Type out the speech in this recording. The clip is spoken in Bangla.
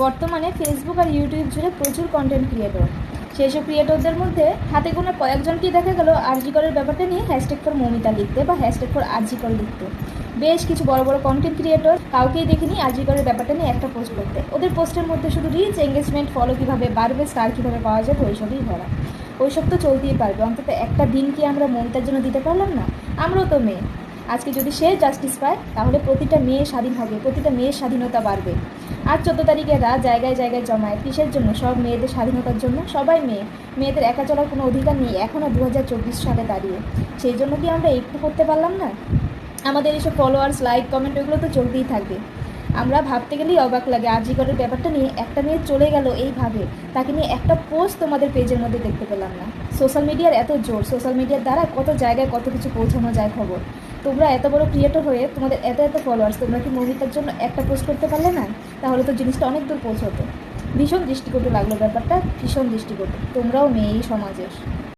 বর্তমানে ফেসবুক আর ইউটিউব জুড়ে প্রচুর কন্টেন্ট ক্রিয়েটর। সেই সব ক্রিয়েটরদের মধ্যে হাতে গোনা কয়েকজনকেই দেখা গেল আরজি করের ব্যাপারটা নিয়ে #ফর মৌমিতা লিখতে বা #ফর আরজি কর লিখতে। বেশ কিছু বড় বড় কন্টেন্ট ক্রিয়েটর কাউকেই দেখিনি আরজি করের ব্যাপারটা নিয়ে একটা পোস্ট করতে। ওদের পোস্টের মধ্যে শুধু রিচ, এঙ্গেজমেন্ট, ফলো কীভাবে বাড়বে, স্টার কীভাবে পাওয়া যাবে, ওইসবই ভরা। ওইসব তো চলতেই পারবে, অন্তত একটা দিন কি আমরা মৌমিতার জন্য দিতে পারলাম না? আমরাও তো মেয়ে। আজকে যদি সে জাস্টিস পায় তাহলে প্রতিটা মেয়ে স্বাধীন হবে, প্রতিটা মেয়ের স্বাধীনতা বাড়বে। আর 14 তারিখে রাত জায়গায় জায়গায় জমায় কিসের জন্য? সব মেয়েদের স্বাধীনতার জন্য। সবাই মেয়ে, মেয়েদের একা চলার কোনো অধিকার নেই এখনও 2024 সালে দাঁড়িয়ে। সেই জন্য কি আমরা একটু করতে পারলাম না? আমাদের এইসব ফলোয়ার্স, লাইক, কমেন্ট এগুলো তো চলতেই থাকবে। আমরা ভাবতে গেলেই অবাক লাগে আরজি করের ব্যাপারটা নিয়ে একটা মেয়ে চলে গেল এইভাবে, তাকে নিয়ে একটা পোস্ট তোমাদের পেজের মধ্যে দেখতে পেলাম না। সোশ্যাল মিডিয়ার এত জোর, সোশ্যাল মিডিয়ার দ্বারা কত জায়গায় কত কিছু পৌঁছানো যায় খবর। তোমরা এত বড় ক্রিয়েটর হয়ে তোমাদের এত এত ফলোয়ার্স, তোমরা কি মৌমিতার জন্য একটা পোস্ট করতে পারলে না? তাহলে তো জিনিসটা অনেক দূর পৌঁছতো। ভীষণ দৃষ্টিকটু লাগলো ব্যাপারটা, ভীষণ দৃষ্টিকটু। তোমরাও মেয়ে এই সমাজের।